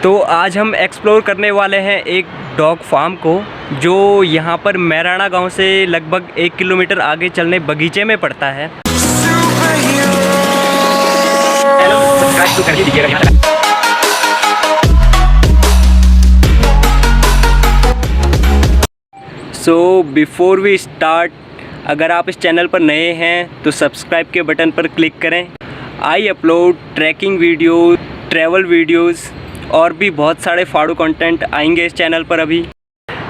तो आज हम एक्सप्लोर करने वाले हैं एक डॉग फार्म को जो यहाँ पर मैराना गांव से लगभग 1 किलोमीटर आगे चलने बगीचे में पड़ता है। सो बिफोर वी स्टार्ट, अगर आप इस चैनल पर नए हैं तो सब्सक्राइब के बटन पर क्लिक करें। I upload trekking video, travel videos और भी बहुत सारे फाड़ू कंटेंट आएंगे इस चैनल पर। अभी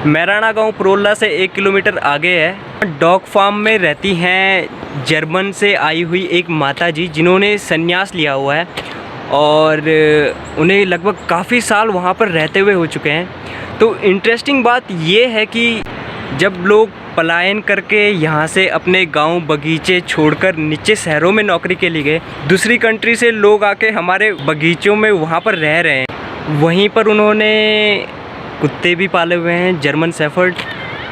मैराना गांव पुरोला से 1 किलोमीटर आगे है। डॉग फार्म में रहती हैं जर्मन से आई हुई एक माता जी जिन्होंने संन्यास लिया हुआ है और उन्हें लगभग काफ़ी साल वहाँ पर रहते हुए हो चुके हैं। तो इंटरेस्टिंग बात ये है कि जब लोग पलायन करके यहाँ से अपने गांव बगीचे छोड़कर नीचे शहरों में नौकरी के लिए गए, दूसरी कंट्री से लोग आके हमारे बगीचों में वहाँ पर रह रहे हैं। वहीं पर उन्होंने कुत्ते भी पाले हुए हैं, जर्मन शेफर्ड,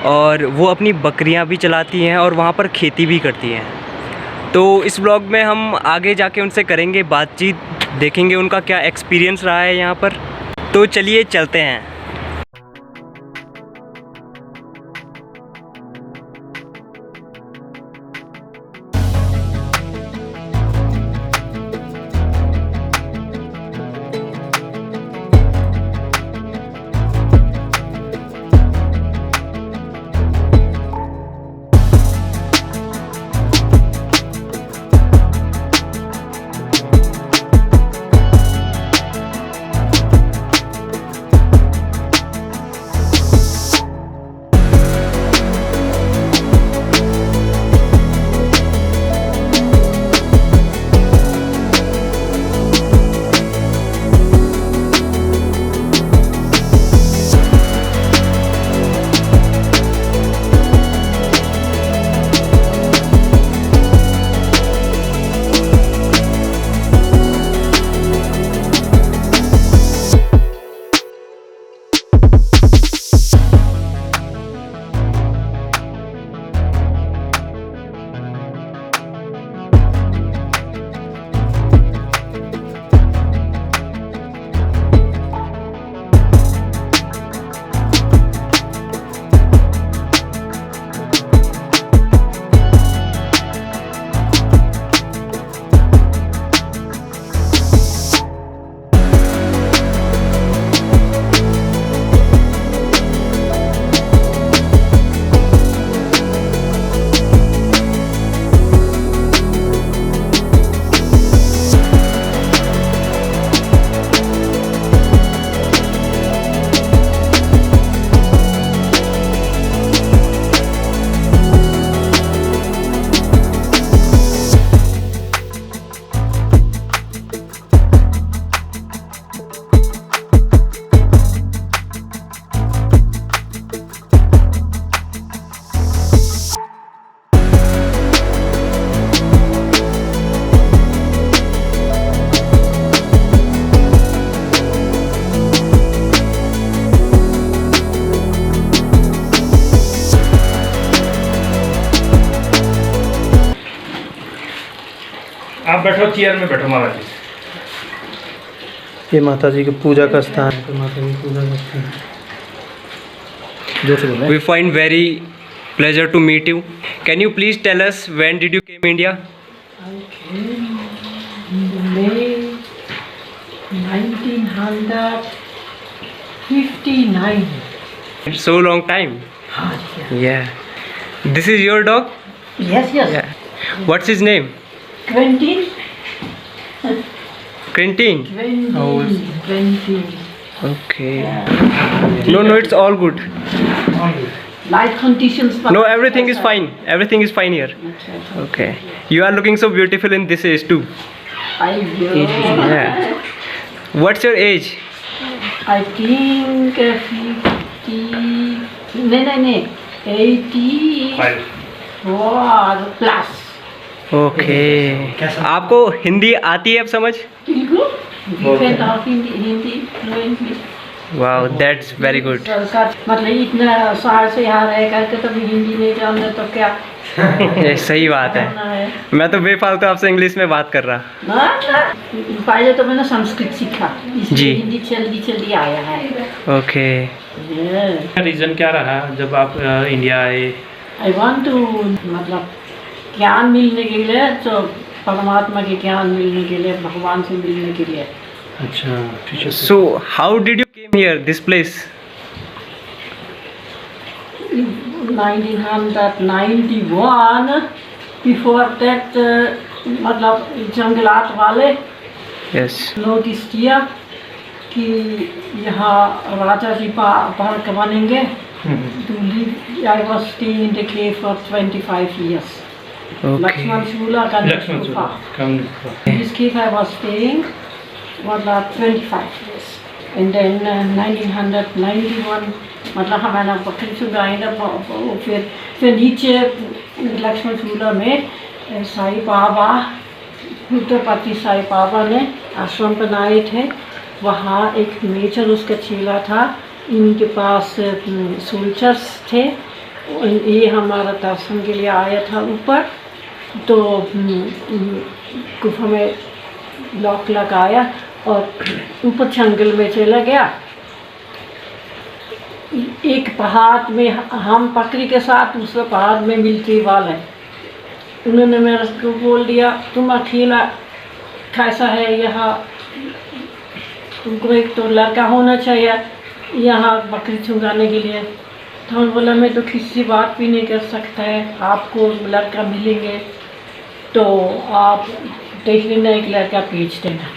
और वो अपनी बकरियां भी चलाती हैं और वहाँ पर खेती भी करती हैं। तो इस ब्लॉग में हम आगे जाके उनसे करेंगे बातचीत, देखेंगे उनका क्या एक्सपीरियंस रहा है यहाँ पर। तो चलिए चलते हैं। आप बैठो, चेयर में बैठो माता जी। ये माता जी की पूजा का स्थान है। तो माता जी पूजा करते हैं। जो से बोले। We find very pleasure to meet you. Can you please tell us when did you came India? I came in May 1959. It's so long time. Yeah. This is your dog? Yes. Yeah. What's his name? Quentin. Quentin. Quentin. Okay. No, it's all good. Life conditions. No, everything is fine. Everything is fine here. Okay. You are looking so beautiful in this age too. Yeah. What's your age? I think 50. No. 84 plus. Okay. आपको हिंदी आती है अब समझ? बिल्कुल। You can talk Hindi fluently. Wow, that's very good. सरकार मतलब इतना साल से यहाँ रह करके तो भी हिंदी नहीं जानते तो क्या ये सही बात है। करना है। मैं तो बेफालतू आपसे इंग्लिश में बात कर रहा। ना, पहले तो मैंने संस्कृत सीखा, इसलिए जी। हिंदी जल्दी आया है। ओके। रीज़न क्या रहा जब आप इंडिया आए? आई वांट टू मतलब ज्ञान मिलने के लिए, तो परमात्मा के ज्ञान मिलने के लिए, भगवान से मिलने के लिए। अच्छा, ठीक है। So how did you came here this place? 1991 before that मतलब जंगलात वाले यस। नोटिस किया कि यहाँ राजा जी पार्क बनेंगे। I was staying in the cave for 25 years. Lakshman Shula का लक्ष्मण गुफा। कम In this cave I was staying मतलब 25 years. And then 1991 मतलब हमारा बकरी चुराई ना, फिर नीचे लक्ष्मण झूला में साईं बाबा, उत्तरपति साईं बाबा ने आश्रम बनाए थे। वहाँ एक मेजर उसका चेला था, इनके पास सोल्जर्स थे। ये हमारा दर्शन के लिए आया था ऊपर, तो गुफा में लॉक लगाया और ऊपर जंगल में चला गया। एक पहाड़ में हम बकरी के साथ दूसरे पहाड़ में मिलते वाले, उन्होंने मेरे को बोल दिया तुम अकेला कैसा है यहाँ, तुमको एक तो लड़का होना चाहिए यहाँ बकरी चुराने के लिए। तो उन्होंने बोला मैं तो किसी से बात भी नहीं कर सकता है, आपको लड़का मिलेंगे तो आप देख लेना, एक लड़का भेज देना।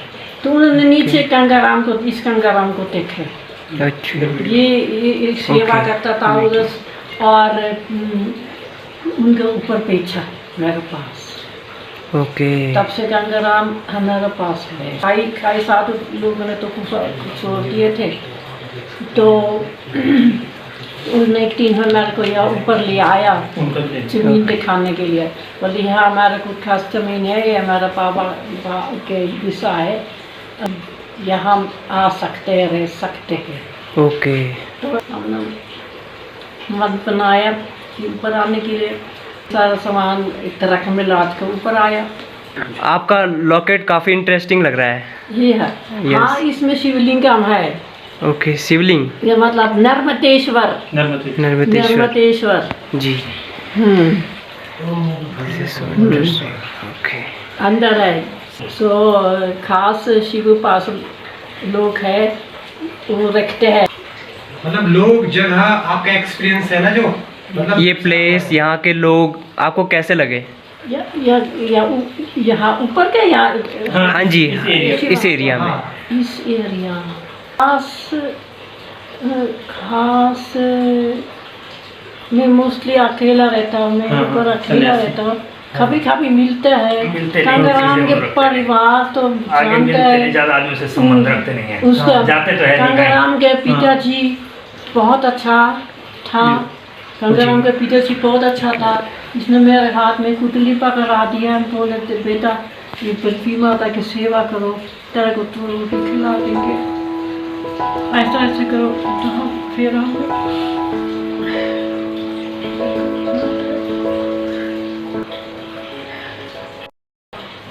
तो उन्होंने नीचे गंगाराम को, इस गंगाराम को देखे, अच्छा। ये सेवा करता था उधर, और उनके ऊपर भेजा मेरे पास। ओके। तब से गंगाराम हमारे पास है। कई साथ लोगों ने तो कुछ छोड़ दिए थे, तो उन्होंने एक दिन हमारे को यहाँ ऊपर ले आया जमीन दिखाने के लिए। बोले यहाँ हमारे कुछ खास जमीन है, ये हमारा पापा के हिस्सा है, यहाँ आ सकते हैं, रह सकते हैं। ओके। तो हमने मत बनाया कि ऊपर आने के लिए सारा सामान एक तरह में लाद कर ऊपर आया। आपका लॉकेट काफ़ी इंटरेस्टिंग लग रहा है। ये है। Yes. हाँ, इसमें शिवलिंगम है। ओके, शिवलिंग। ये मतलब नर्मदेश्वर। नर्मदेश्वर जी। ओके। अंदर है। सो खास शिव पास लोग है वो रखते हैं। मतलब लोग, जगह, आपका एक्सपीरियंस है ना जो, मतलब ये प्लेस, यहाँ के लोग आपको कैसे लगे? यहाँ ऊपर के यहाँ हाँ जी, इस एरिया में। इस एरिया खास मैं मोस्टली अकेला रहता हूँ। मैं ऊपर अकेला रहता हूँ, कभी कभी मिलते हैं गंगाराम के परिवार, तो जानते हैं ज़्यादा आदमी से संबंध रखते नहीं हैं। उसका जाते तो है नहीं गंगाराम के पिताजी बहुत अच्छा था। गंगाराम के पिताजी बहुत अच्छा था। इसने मेरे हाथ में कुटली पकड़ा दिया, हम बोले बेटा ये पृथ्वी माता की सेवा करो, तेरे को तो रोटी खिला देंगे, ऐसा ऐसा करो। तो हम फिर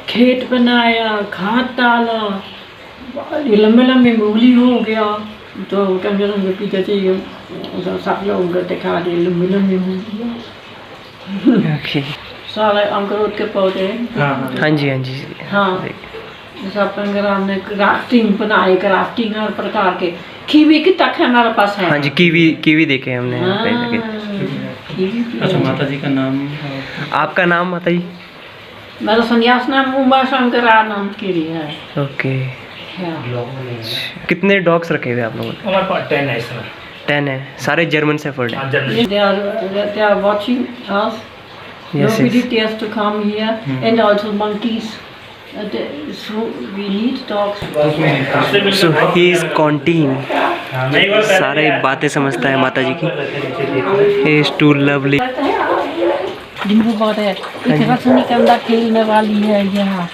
खेत बनाया, खाद डाला, ये लंबे लंबे मूली हो गया। तो गंगाराम के पिताजी सब लोग दिखा दिए लंबे लंबे हो गया। ओके। सारे अमरूद के पौधे। हाँ जी, हाँ जी। हाँ, सब गंगाराम ने क्राफ्टिंग बनाई, क्राफ्टिंग हर प्रकार के। कीवी की तक हमारे पास है। हाँ जी, कीवी देखे हमने यहाँ पे लगे। कीवी भी अच्छा, है। माता जी का नाम? आपका नाम माता जी? मेरा संन्यास नाम उमा शंकरानंद गिरी है। ओके। हाँ। कितने डॉग्स रखे हुए आप लोगों ने? हमारे पास 10 है सर। 10 है, सारे जर्मन शेफर्ड हैं। They are watching us. Yes, Nobody yes. dares to come here, and also monkeys. So we need dogs. So he is कॉन्टीन। सारे बातें समझता है माता जी की। He is too lovely. डिम्बू बहुत है। एक रजनीगंधा खेलने वाली है यहाँ,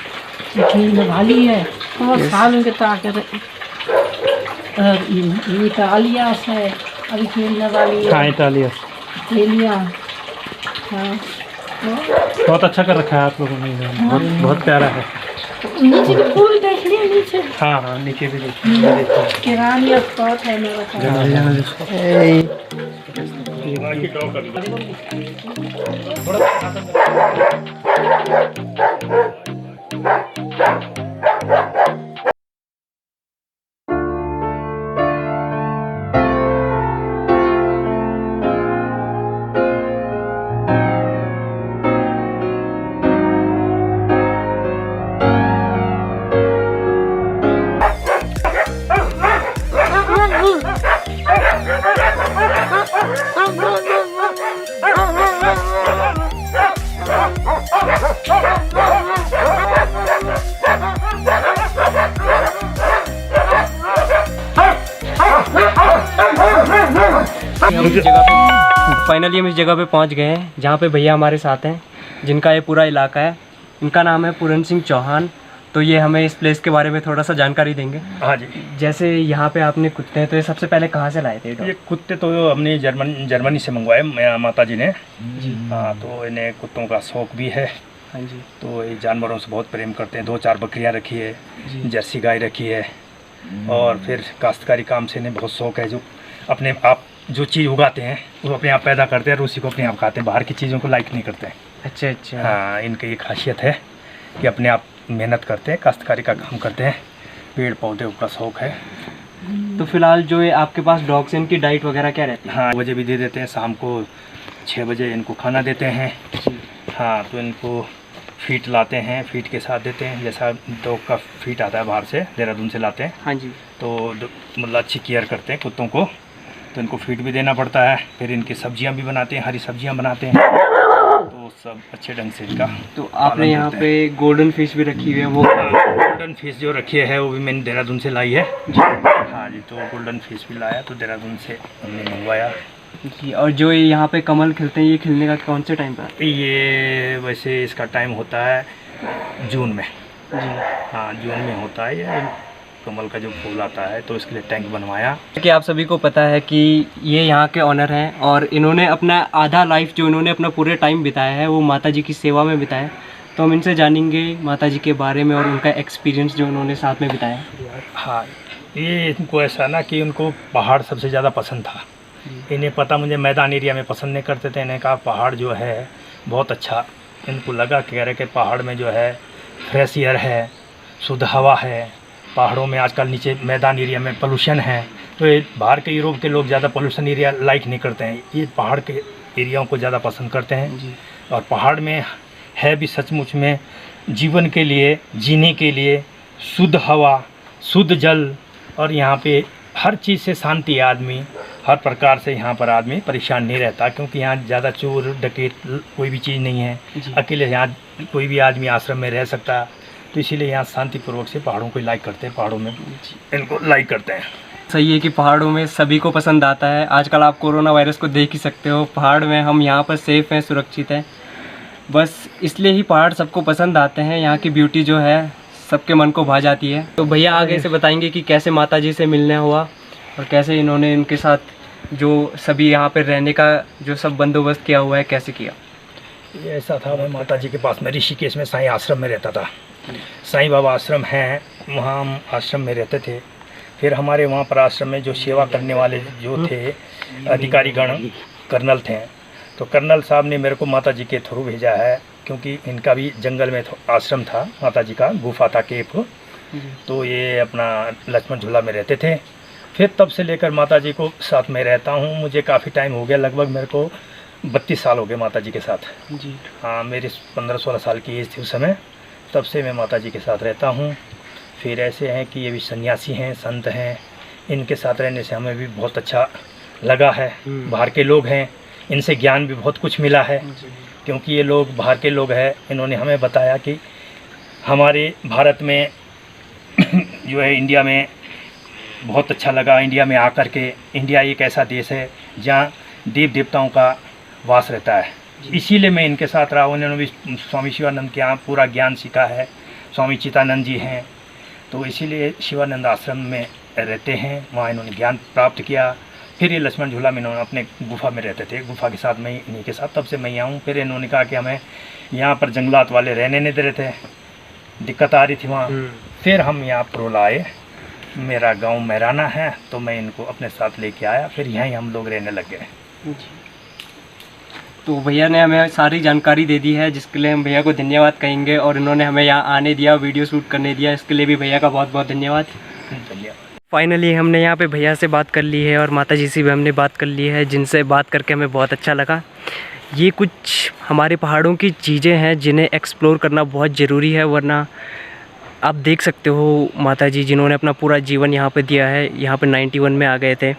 ये खेलने वाली है। बहुत सालों के ताकत है। इटालियास है अभी खेलने वाली हाँ है, इटालिया इटालिया। हाँ बहुत अच्छा कर रखा है आप लोगों ने, बहुत बहुत प्यारा है। नीचे के फूल देख लिए नीचे, हाँ हाँ नीचे भी देखो। किरानी स्पॉट है मेरा ख्याल। जाना जिसको फाइनली हम इस जगह पे पहुंच गए हैं जहाँ पे भैया हमारे साथ हैं, जिनका ये पूरा इलाका है। इनका नाम है पूरन सिंह चौहान। तो ये हमें इस प्लेस के बारे में थोड़ा सा जानकारी देंगे। हाँ जी, जैसे यहाँ पे आपने कुत्ते हैं, तो ये सबसे पहले कहाँ से लाए थे ये कुत्ते तो हमने जर्मनी से मंगवाए माता जी ने। हाँ, तो इन्हें कुत्तों का शौक भी है। हाँ जी। तो ये जानवरों से बहुत प्रेम करते हैं। 2-4 बकरियाँ रखी है, जर्सी गाय रखी है, और फिर काश्तकारी काम से इन्हें बहुत शौक है। जो अपने आप जो चीज़ उगाते हैं वो अपने आप पैदा करते हैं और उसी को अपने आप खाते हैं, बाहर की चीज़ों को लाइक नहीं करते हैं। अच्छा अच्छा। हाँ, इनकी ये खासियत है कि अपने आप मेहनत करते हैं, काश्तकारी का काम करते हैं, पेड़ पौधे का शौक है। तो फिलहाल जो ये आपके पास डॉग्स हैं, इनकी डाइट वगैरह क्या रहती है? हाँ, बजे भी दे देते हैं, शाम को 6 बजे इनको खाना देते हैं। हाँ, तो इनको फीट लाते हैं, फीट के साथ देते हैं। जैसा डॉग का फीट आता है बाहर से, देहरादून से लाते हैं। हाँ जी। तो मतलब अच्छी केयर करते हैं कुत्तों को, तो इनको फीट भी देना पड़ता है। फिर इनकी सब्जियां भी बनाते हैं, हरी सब्जियां बनाते हैं, तो सब अच्छे ढंग से इनका। तो आपने यहाँ पे गोल्डन फिश भी रखी हुई है, वो गोल्डन फिश जो रखी है वो भी मैंने देहरादून से लाई है। हाँ जी, तो गोल्डन फिश भी लाया, तो देहरादून से हमने मंगवाया जी। और जो ये यहाँ पे कमल खिलते हैं, ये खिलने का कौन से टाइम पर? ये वैसे इसका टाइम होता है जून में। जी। हाँ, जून में होता है ये कमल का जो फूल आता है, तो इसके लिए टैंक बनवाया। कि आप सभी को पता है कि ये यहाँ के ऑनर हैं और इन्होंने अपना आधा लाइफ जो इन्होंने अपना पूरे टाइम बिताया है वो माता जी की सेवा में बिताया है। तो हम इनसे जानेंगे माता जी के बारे में और उनका एक्सपीरियंस जो उन्होंने साथ में बिताया है। हाँ, ये इनको ऐसा ना कि उनको पहाड़ सबसे ज़्यादा पसंद था। इन्हें पता, मुझे मैदान एरिया में पसंद नहीं करते थे। इन्हें कहा पहाड़ जो है बहुत अच्छा, इनको लगा कह रहे कि पहाड़ में जो है फ्रेश एयर है, शुद्ध हवा है। पहाड़ों में आजकल नीचे मैदान एरिया में पोल्यूशन है, तो ये बाहर के यूरोप के लोग ज़्यादा पोल्यूशन एरिया लाइक नहीं करते हैं, ये पहाड़ के एरियाओं को ज़्यादा पसंद करते हैं जी। और पहाड़ में है भी सचमुच में जीवन के लिए, जीने के लिए शुद्ध हवा, शुद्ध जल, और यहाँ पे हर चीज़ से शांति है। आदमी हर प्रकार से यहाँ पर आदमी परेशान नहीं रहता, क्योंकि यहाँ ज़्यादा चोर डकैत कोई भी चीज़ नहीं है। अकेले यहाँ कोई भी आदमी आश्रम में रह सकता है, तो इसीलिए यहाँ शांतिपूर्वक से पहाड़ों को लाइक करते हैं, पहाड़ों में इनको लाइक करते हैं। सही है कि पहाड़ों में सभी को पसंद आता है। आजकल आप कोरोना वायरस को देख ही सकते हो, पहाड़ में हम यहाँ पर सेफ़ हैं, सुरक्षित हैं। बस इसलिए ही पहाड़ सबको पसंद आते हैं। यहाँ की ब्यूटी जो है सबके मन को भा जाती है। तो भैया आगे से बताएंगे कि कैसे माता जी से मिलना हुआ और कैसे इन्होंने इनके साथ जो सभी यहाँ पर रहने का जो सब बंदोबस्त किया हुआ है कैसे किया। ये ऐसा था, मैं माता जी के पास में ऋषिकेश में साईं आश्रम में रहता था। साईं बाबा आश्रम है, वहाँ हम आश्रम में रहते थे। फिर हमारे वहाँ पर आश्रम में जो सेवा करने वाले जो थे अधिकारीगण, कर्नल थे, तो कर्नल साहब ने मेरे को माता जी के थ्रू भेजा है, क्योंकि इनका भी जंगल में आश्रम था, माता जी का गुफा था, केप। तो ये अपना लक्ष्मण झूला में रहते थे। फिर तब से लेकर माता जी को साथ में रहता हूँ। मुझे काफ़ी टाइम हो गया, लगभग मेरे को 32 साल हो गए माता जी के साथ। जी। हाँ, मेरी 15-16 साल की एज थी उस समय, तब से मैं माता जी के साथ रहता हूँ। फिर ऐसे हैं कि ये भी सन्यासी हैं, संत हैं, इनके साथ रहने से हमें भी बहुत अच्छा लगा है। बाहर के लोग हैं, इनसे ज्ञान भी बहुत कुछ मिला है, क्योंकि ये लोग बाहर के लोग हैं। इन्होंने हमें बताया कि हमारे भारत में जो है, इंडिया में बहुत अच्छा लगा इंडिया में आकर के। इंडिया एक ऐसा देश है जहाँ देव देवताओं का वास रहता है, इसीलिए मैं इनके साथ रहा। उन्होंने भी स्वामी शिवानंद के यहाँ पूरा ज्ञान सीखा है। स्वामी चितानंद जी हैं, तो इसीलिए शिवानंद आश्रम में रहते हैं, वहाँ इन्होंने ज्ञान प्राप्त किया। फिर ये लक्ष्मण झूला में इन्होंने अपने गुफा में रहते थे, गुफा के साथ मैं इन्हीं के साथ, तब से मैं यहाँ हूँ। फिर इन्होंने कहा कि हमें यहाँ पर जंगलात वाले रहने नहीं दे रहे थे, दिक्कत आ रही थी वहाँ। फिर हम यहाँ पर आए, मेरा गांव मैराना है, तो मैं इनको अपने साथ लेके आया, फिर यहीं हम लोग रहने लग गए। तो भैया ने हमें सारी जानकारी दे दी है, जिसके लिए हम भैया को धन्यवाद कहेंगे, और इन्होंने हमें यहाँ आने दिया, वीडियो शूट करने दिया, इसके लिए भी भैया का बहुत बहुत धन्यवाद। फाइनली हमने यहाँ पे भैया से बात कर ली है और माता जी से भी हमने बात कर ली है, जिनसे बात करके हमें बहुत अच्छा लगा। ये कुछ हमारे पहाड़ों की चीज़ें हैं जिन्हें एक्सप्लोर करना बहुत ज़रूरी है, वरना आप देख सकते हो माता जी जिन्होंने अपना पूरा जीवन यहाँ पे दिया है, यहाँ पे 91 में आ गए थे।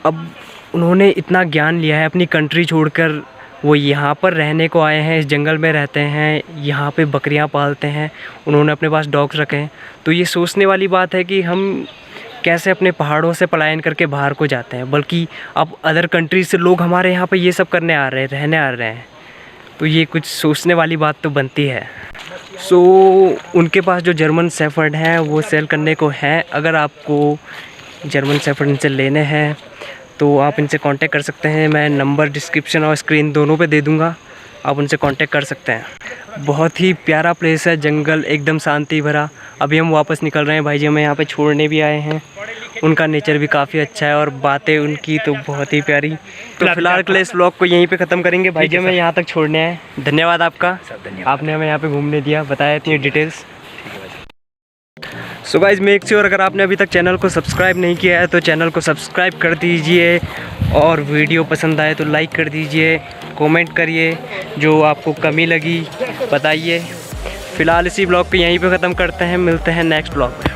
अब उन्होंने इतना ज्ञान लिया है, अपनी कंट्री छोड़कर वो यहाँ पर रहने को आए हैं, इस जंगल में रहते हैं, यहाँ पे बकरियाँ पालते हैं, उन्होंने अपने पास डॉग्स रखे हैं। तो ये सोचने वाली बात है कि हम कैसे अपने पहाड़ों से पलायन करके बाहर को जाते हैं, बल्कि अब अदर कंट्री से लोग हमारे यहाँ पे ये सब करने आ रहे हैं, रहने आ रहे हैं। तो ये कुछ सोचने वाली बात तो बनती है। सो उनके पास जो जर्मन शेफर्ड हैं वो सेल करने को हैं। अगर आपको जर्मन शेफर्ड इनसे लेने हैं तो आप इनसे कांटेक्ट कर सकते हैं। मैं नंबर डिस्क्रिप्शन और स्क्रीन दोनों पे दे दूँगा, आप उनसे कांटेक्ट कर सकते हैं। बहुत ही प्यारा प्लेस है, जंगल एकदम शांति भरा। अभी हम वापस निकल रहे हैं, भाई जी हमें यहाँ पे छोड़ने भी आए हैं। उनका नेचर भी काफ़ी अच्छा है और बातें उनकी तो बहुत ही प्यारी। तो फिलहाल के लिए इस व्लॉग को यहीं पे ख़त्म करेंगे। भाई जी हमें यहाँ तक छोड़ने आए, धन्यवाद आपका, आपने हमें यहाँ पे घूमने दिया, बताया इतनी details. So guys make sure अगर आपने अभी तक चैनल को सब्सक्राइब नहीं किया है तो चैनल को सब्सक्राइब कर दीजिए, और वीडियो पसंद आए तो लाइक कर दीजिए, कमेंट करिए, जो आपको कमी लगी बताइए। फ़िलहाल इसी ब्लॉग को यहीं पे ख़त्म करते हैं, मिलते हैं नेक्स्ट ब्लॉग में।